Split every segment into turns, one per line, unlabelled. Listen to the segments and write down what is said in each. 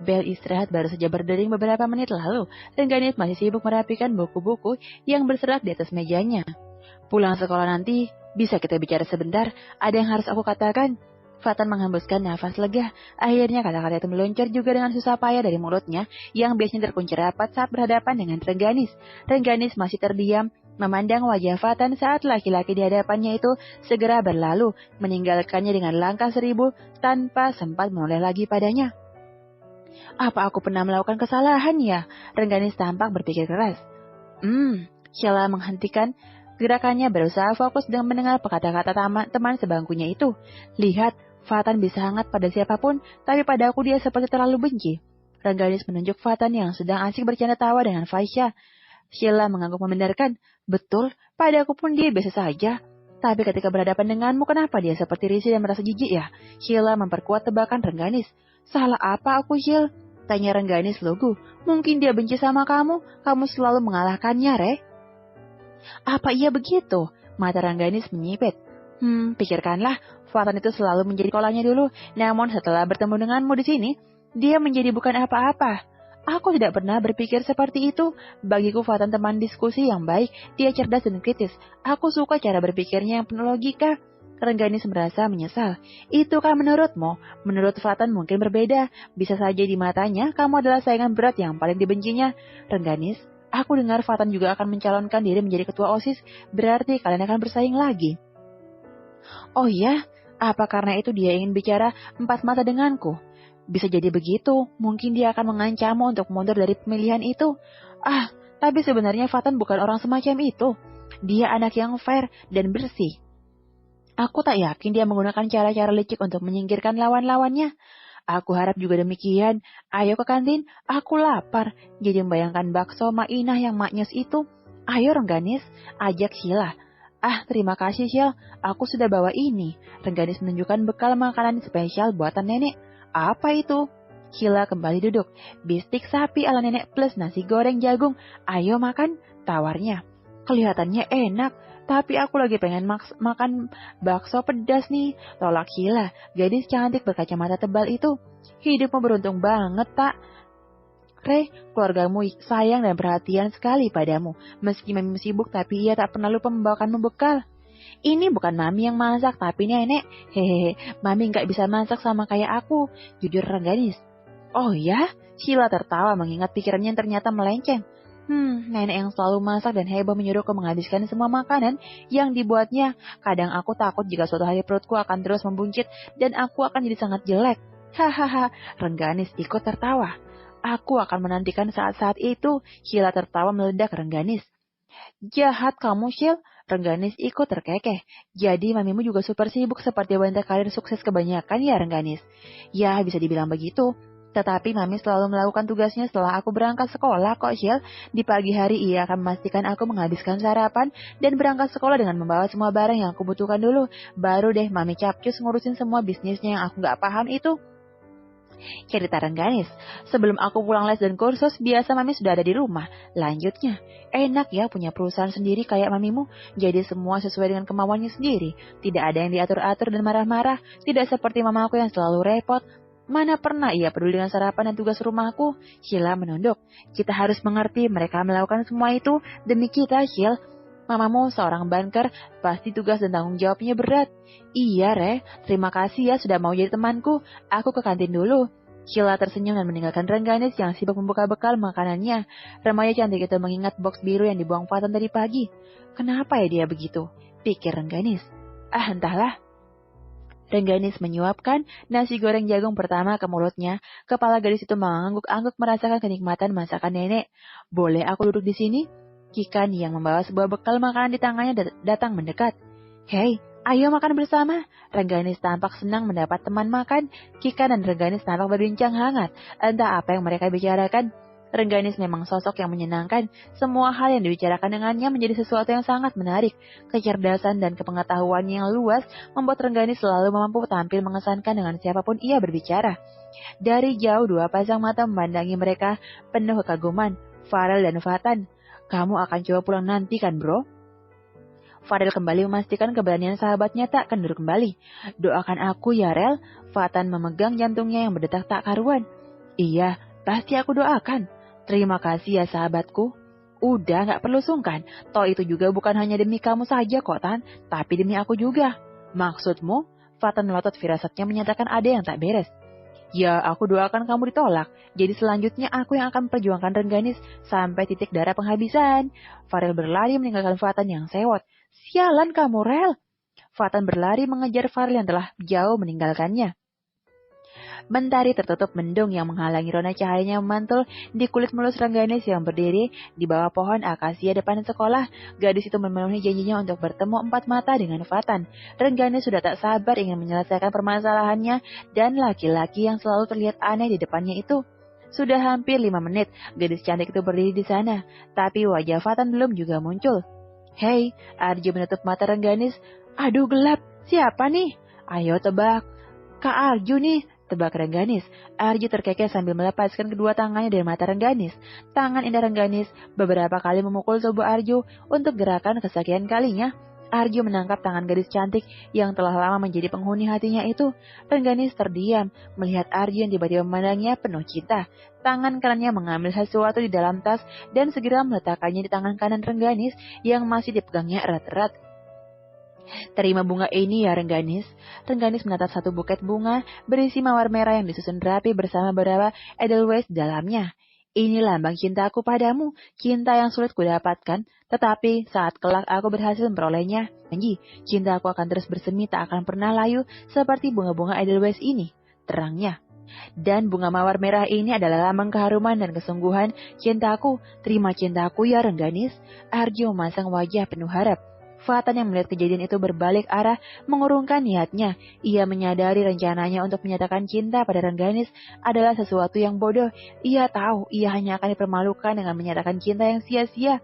Bel istirahat baru saja berdering beberapa menit lalu. Rengganis masih sibuk merapikan buku-buku yang berserak di atas mejanya. Pulang sekolah nanti, bisa kita bicara sebentar? Ada yang harus aku katakan. Fatan menghembuskan nafas lega. Akhirnya kata-kata itu meluncur juga dengan susah payah dari mulutnya yang biasanya terkunci rapat saat berhadapan dengan Rengganis. Rengganis masih terdiam, memandang wajah Fatan saat laki-laki di hadapannya itu segera berlalu, meninggalkannya dengan langkah 1000 tanpa sempat menoleh lagi padanya. Apa aku pernah melakukan kesalahan ya? Rengganis tampak berpikir keras. Sheila menghentikan gerakannya berusaha fokus dengan mendengar kata-kata teman sebangkunya itu. Lihat, Fatan bisa hangat pada siapapun, tapi pada aku dia seperti terlalu benci. Rengganis menunjuk Fatan yang sedang asik bercanda tawa dengan Faisya. Sheila mengangguk membenarkan, betul, pada aku pun dia biasa saja. Tapi ketika berhadapan denganmu, kenapa dia seperti risih dan merasa jijik ya? Sheila memperkuat tebakan Rengganis. Salah apa aku, Sheila? Tanya Rengganis lugu. Mungkin dia benci sama kamu selalu mengalahkannya, Re. Apa iya begitu? Mata Rengganis menyipit. Pikirkanlah, Fatan itu selalu menjadi kolanya dulu. Namun setelah bertemu denganmu di sini, dia menjadi bukan apa-apa. Aku tidak pernah berpikir seperti itu. Bagiku Fatan teman diskusi yang baik. Dia cerdas dan kritis. Aku suka cara berpikirnya yang penuh logika. Rengganis merasa menyesal. Itu kan menurutmu? Menurut Fatan mungkin berbeda. Bisa saja di matanya, kamu adalah saingan berat yang paling dibencinya. Rengganis, aku dengar Fatan juga akan mencalonkan diri menjadi ketua OSIS. Berarti kalian akan bersaing lagi. Oh iya? Apa karena itu dia ingin bicara empat mata denganku? Bisa jadi begitu. Mungkin dia akan mengancammu untuk mundur dari pemilihan itu. Tapi sebenarnya Fatan bukan orang semacam itu. Dia anak yang fair dan bersih. Aku tak yakin dia menggunakan cara-cara licik untuk menyingkirkan lawan-lawannya. Aku harap juga demikian. Ayo ke kantin, aku lapar. Jadi membayangkan bakso Mainah yang maknyus itu. Ayo Rengganis, ajak Sheila. Terima kasih Shil, aku sudah bawa ini. Rengganis menunjukkan bekal makanan spesial buatan nenek. Apa itu? Sheila kembali duduk. Bistik sapi ala nenek plus nasi goreng jagung. Ayo makan, tawarnya. Kelihatannya enak, tapi aku lagi pengen makan bakso pedas nih. Tolak Sheila, gadis cantik berkacamata tebal itu. Hidupmu beruntung banget, tak? Re, keluargamu sayang dan perhatian sekali padamu. Meski Mami sibuk, tapi ia tak pernah lupa membawakanmu bekal. Ini bukan Mami yang masak, tapi nenek. Hehehe, Mami nggak bisa masak sama kayak aku. Jujur Rengganis. Oh ya? Sheila tertawa mengingat pikirannya yang ternyata melenceng. Nenek yang selalu masak dan heboh menyuruhku menghabiskan semua makanan yang dibuatnya. Kadang aku takut jika suatu hari perutku akan terus membuncit dan aku akan jadi sangat jelek. Hahaha, Rengganis ikut tertawa. Aku akan menantikan saat-saat itu. Sheila tertawa meledak Rengganis. Jahat kamu, Shil. Rengganis ikut terkekeh. Jadi mamimu juga super sibuk seperti wanita karir sukses kebanyakan ya Rengganis? Ya, bisa dibilang begitu. Tetapi mami selalu melakukan tugasnya setelah aku berangkat sekolah kok, Shil. Di pagi hari ia akan memastikan aku menghabiskan sarapan dan berangkat sekolah dengan membawa semua barang yang aku butuhkan dulu. Baru deh mami capcus ngurusin semua bisnisnya yang aku gak paham itu. Cerita Rengganis, sebelum aku pulang les dan kursus, biasa mami sudah ada di rumah. Lanjutnya, enak ya punya perusahaan sendiri kayak mamimu, jadi semua sesuai dengan kemauannya sendiri. Tidak ada yang diatur-atur dan marah-marah, tidak seperti mamaku yang selalu repot. Mana pernah ia peduli dengan sarapan dan tugas rumahku? Sheila menunduk. Kita harus mengerti mereka melakukan semua itu demi kita, Sheila. Mamamu seorang banker, pasti tugas dan tanggung jawabnya berat. Iya, Re. Terima kasih ya sudah mau jadi temanku. Aku ke kantin dulu. Sheila tersenyum dan meninggalkan Rengganis yang sibuk membuka bekal makanannya. Remaja cantik itu mengingat box biru yang dibuang Fatan tadi pagi. Kenapa ya dia begitu? Pikir Rengganis. Entahlah. Rengganis menyuapkan nasi goreng jagung pertama ke mulutnya. Kepala gadis itu mengangguk-angguk merasakan kenikmatan masakan nenek. Boleh aku duduk di sini? Kikan yang membawa sebuah bekal makanan di tangannya datang mendekat. Hei, ayo makan bersama. Rengganis tampak senang mendapat teman makan. Kikan dan Rengganis tampak berbincang hangat. Entah apa yang mereka bicarakan. Rengganis memang sosok yang menyenangkan. Semua hal yang dibicarakan dengannya menjadi sesuatu yang sangat menarik. Kecerdasan dan kepengetahuannya yang luas membuat Rengganis selalu mampu tampil mengesankan dengan siapapun ia berbicara. Dari jauh dua pasang mata memandangi mereka penuh kekaguman. Farel dan Fatan. Kamu akan coba pulang nanti kan, bro? Farel kembali memastikan keberanian sahabatnya tak kendur kembali. Doakan aku ya, Rel. Fatan memegang jantungnya yang berdetak tak karuan. Iya, pasti aku doakan. Terima kasih ya sahabatku. Udah gak perlu sungkan, toh itu juga bukan hanya demi kamu saja kok Tan, tapi demi aku juga. Maksudmu? Fatan melotot firasatnya menyatakan ada yang tak beres. Ya, aku doakan kamu ditolak. Jadi selanjutnya aku yang akan memperjuangkan Rengganis sampai titik darah penghabisan. Farel berlari meninggalkan Fatan yang sewot. Sialan kamu, Rel. Fatan berlari mengejar Farel yang telah jauh meninggalkannya. Mentari tertutup mendung yang menghalangi rona cahayanya memantul di kulit mulus Rengganis yang berdiri di bawah pohon akasia depan sekolah. Gadis itu memenuhi janjinya untuk bertemu empat mata dengan Fatan. Rengganis sudah tak sabar ingin menyelesaikan permasalahannya dan laki-laki yang selalu terlihat aneh di depannya itu. Sudah hampir 5 menit, gadis cantik itu berdiri di sana, tapi wajah Fatan belum juga muncul. Hei, Arju menutup mata Rengganis. Aduh gelap, siapa nih? Ayo tebak. Kak Arju nih, tebak Rengganis. Arju terkekeh sambil melepaskan kedua tangannya dari mata Rengganis. Tangan indah Rengganis beberapa kali memukul tubuh Arju untuk gerakan kesekian kalinya. Arju menangkap tangan gadis cantik yang telah lama menjadi penghuni hatinya itu. Rengganis terdiam melihat Arju yang tiba-tiba memandangnya penuh cinta. Tangan kanannya mengambil sesuatu di dalam tas dan segera meletakkannya di tangan kanan Rengganis yang masih dipegangnya erat-erat. Terima bunga ini ya Rengganis. Rengganis menatap satu buket bunga berisi mawar merah yang disusun rapi bersama beberapa edelweiss dalamnya. Ini lambang cintaku padamu, cinta yang sulit kudapatkan, tetapi saat kelak aku berhasil memperolehnya, janji, cintaku akan terus bersemi tak akan pernah layu seperti bunga-bunga edelweiss ini, terangnya. Dan bunga mawar merah ini adalah lambang keharuman dan kesungguhan cintaku. Terima cintaku ya Rengganis. Arju memasang wajah penuh harap. Fatan yang melihat kejadian itu berbalik arah, mengurungkan niatnya. Ia menyadari rencananya untuk menyatakan cinta pada Rengganis adalah sesuatu yang bodoh. Ia tahu ia hanya akan dipermalukan dengan menyatakan cinta yang sia-sia.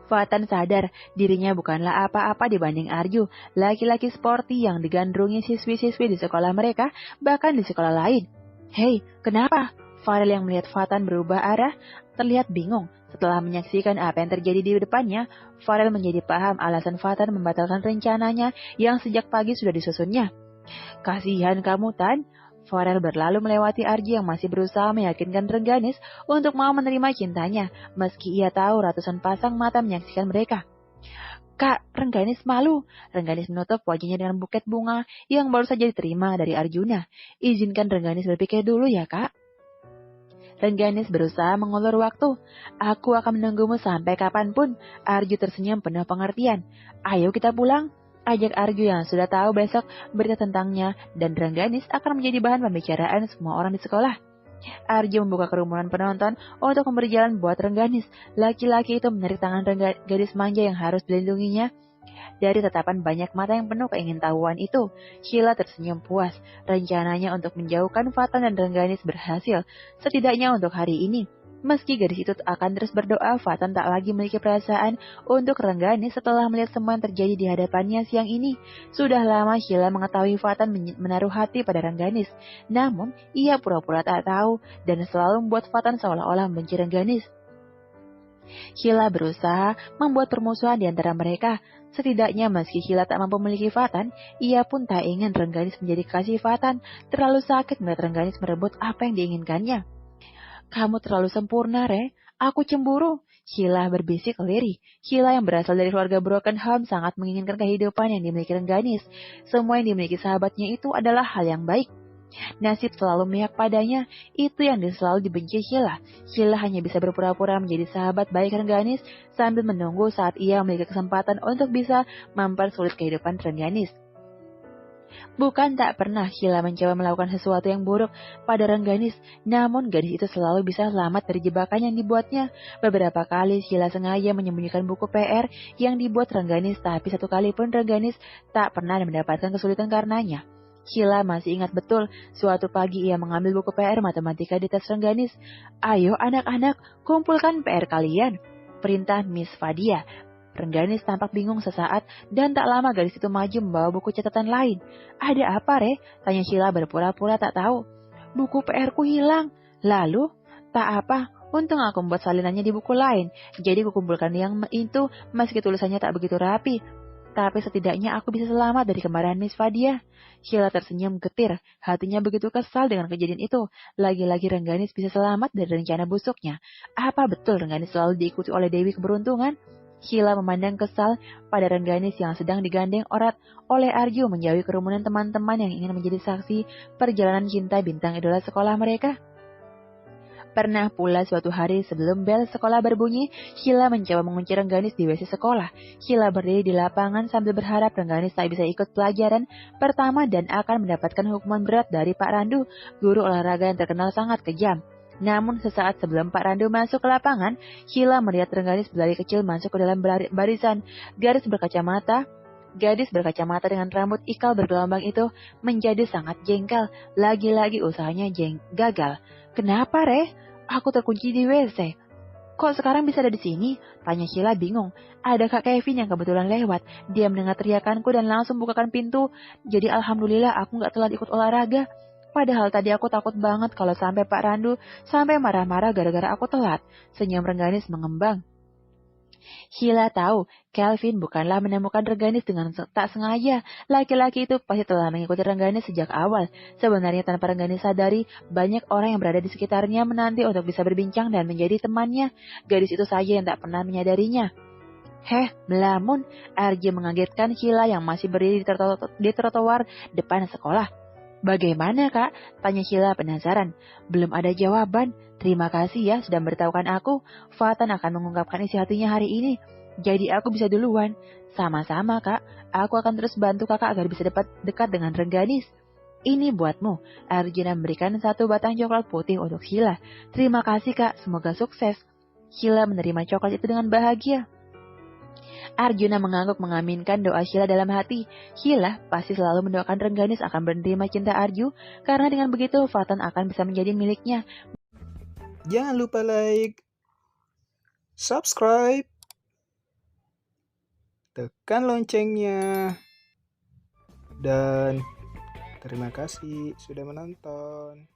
Fatan sadar dirinya bukanlah apa-apa dibanding Arju, laki-laki sporty yang digandrungi siswi-siswi di sekolah mereka, bahkan di sekolah lain. Hei, kenapa? Farel yang melihat Fatan berubah arah terlihat bingung. Setelah menyaksikan apa yang terjadi di depannya, Farel menjadi paham alasan Fatan membatalkan rencananya yang sejak pagi sudah disusunnya. Kasihan kamu, Tan. Farel berlalu melewati Arji yang masih berusaha meyakinkan Rengganis untuk mau menerima cintanya, meski ia tahu ratusan pasang mata menyaksikan mereka. Kak, Rengganis malu. Rengganis menutup wajahnya dengan buket bunga yang baru saja diterima dari Arjuna. Izinkan Rengganis berpikir dulu ya, Kak. Rengganis berusaha mengulur waktu. Aku akan menunggumu sampai kapanpun. Arju tersenyum penuh pengertian. Ayo kita pulang. Ajak Arju yang sudah tahu besok berita tentangnya dan Rengganis akan menjadi bahan pembicaraan semua orang di sekolah. Arju membuka kerumunan penonton untuk memberi jalan buat Rengganis. Laki-laki itu menarik tangan gadis manja yang harus dilindunginya. Dari tatapan banyak mata yang penuh keingintahuan itu, Sheila tersenyum puas. Rencananya untuk menjauhkan Fatan dan Rengganis berhasil, setidaknya untuk hari ini. Meski gadis itu akan terus berdoa, Fatan tak lagi memiliki perasaan untuk Rengganis setelah melihat semua yang terjadi di hadapannya siang ini. Sudah lama Sheila mengetahui Fatan menaruh hati pada Rengganis. Namun, ia pura-pura tak tahu dan selalu membuat Fatan seolah-olah membenci Rengganis. Sheila berusaha membuat permusuhan di antara mereka. Setidaknya meski Sheila tak mampu memiliki Fatan, ia pun tak ingin Rengganis menjadi kasih Fatan. Terlalu sakit melihat Rengganis merebut apa yang diinginkannya. Kamu terlalu sempurna, Re. Aku cemburu. Sheila berbisik lirih. Sheila yang berasal dari keluarga broken home sangat menginginkan kehidupan yang dimiliki Rengganis. Semua yang dimiliki sahabatnya itu adalah hal yang baik. Nasib selalu memihak padanya, itu yang selalu dibenci Sheila. Sheila hanya bisa berpura-pura menjadi sahabat baik Rengganis sambil menunggu saat ia memiliki kesempatan untuk bisa mempersulit kehidupan Rengganis. Bukan tak pernah Sheila mencoba melakukan sesuatu yang buruk pada Rengganis, namun gadis itu selalu bisa selamat dari jebakan yang dibuatnya. Beberapa kali Sheila sengaja menyembunyikan buku PR yang dibuat Rengganis, tapi satu kali pun Rengganis tak pernah mendapatkan kesulitan karenanya. Sheila masih ingat betul, suatu pagi ia mengambil buku PR matematika di tas Rengganis. Ayo anak-anak, kumpulkan PR kalian, perintah Miss Fadia. Rengganis tampak bingung sesaat dan tak lama gadis itu maju membawa buku catatan lain. Ada apa, Re? Tanya Sheila berpura-pura tak tahu. Buku PR-ku hilang. Lalu? Tak apa, untung aku membuat salinannya di buku lain. Jadi kukumpulkan yang itu meski tulisannya tak begitu rapi. tapi setidaknya aku bisa selamat dari kemarahan Miss Fadia. Sheila tersenyum getir, hatinya begitu kesal dengan kejadian itu. Lagi-lagi Rengganis bisa selamat dari rencana busuknya. Apa betul Rengganis selalu diikuti oleh Dewi Keberuntungan? Sheila memandang kesal pada Rengganis yang sedang digandeng erat oleh Arju menjauhi kerumunan teman-teman yang ingin menjadi saksi perjalanan cinta bintang idola sekolah mereka. Pernah pula suatu hari sebelum bel sekolah berbunyi, Sheila mencoba mengunci Rengganis di WC sekolah. Sheila berdiri di lapangan sambil berharap Rengganis tak bisa ikut pelajaran pertama dan akan mendapatkan hukuman berat dari Pak Randu, guru olahraga yang terkenal sangat kejam. Namun sesaat sebelum Pak Randu masuk ke lapangan, Sheila melihat Rengganis berlari kecil masuk ke dalam barisan. Gadis berkacamata dengan rambut ikal bergelombang itu menjadi sangat jengkel. Lagi-lagi usahanya gagal. Kenapa, Re? Aku terkunci di WC. Kok sekarang bisa ada di sini? Tanya Sheila bingung. Ada Kak Kevin yang kebetulan lewat. Dia mendengar teriakanku dan langsung bukakan pintu. Jadi alhamdulillah aku gak telat ikut olahraga. Padahal tadi aku takut banget kalau sampai Pak Randu sampai marah-marah gara-gara aku telat. Senyum Rengganis mengembang. Sheila tahu, Kelvin bukanlah menemukan Rengganis dengan tak sengaja. Laki-laki itu pasti telah mengikuti Rengganis sejak awal. Sebenarnya tanpa Rengganis sadari, banyak orang yang berada di sekitarnya menanti untuk bisa berbincang dan menjadi temannya. Gadis itu saja yang tak pernah menyadarinya. Melamun, RJ mengagetkan Sheila yang masih berdiri di trotoar depan sekolah. Bagaimana, Kak? Tanya Sheila penasaran. Belum ada jawaban. Terima kasih ya sudah memberitahukan aku. Fatan akan mengungkapkan isi hatinya hari ini. Jadi aku bisa duluan. Sama-sama, Kak. Aku akan terus bantu Kakak agar bisa dekat dengan Rengganis. Ini buatmu. Arjuna memberikan satu batang coklat putih untuk Sheila. Terima kasih, Kak. Semoga sukses. Sheila menerima coklat itu dengan bahagia. Arjuna mengangguk mengaminkan doa Sheila dalam hati. Sheila pasti selalu mendoakan Rengganis akan menerima cinta Arju, karena dengan begitu Fatan akan bisa menjadi miliknya.
Jangan lupa like, subscribe, tekan loncengnya, dan terima kasih sudah menonton.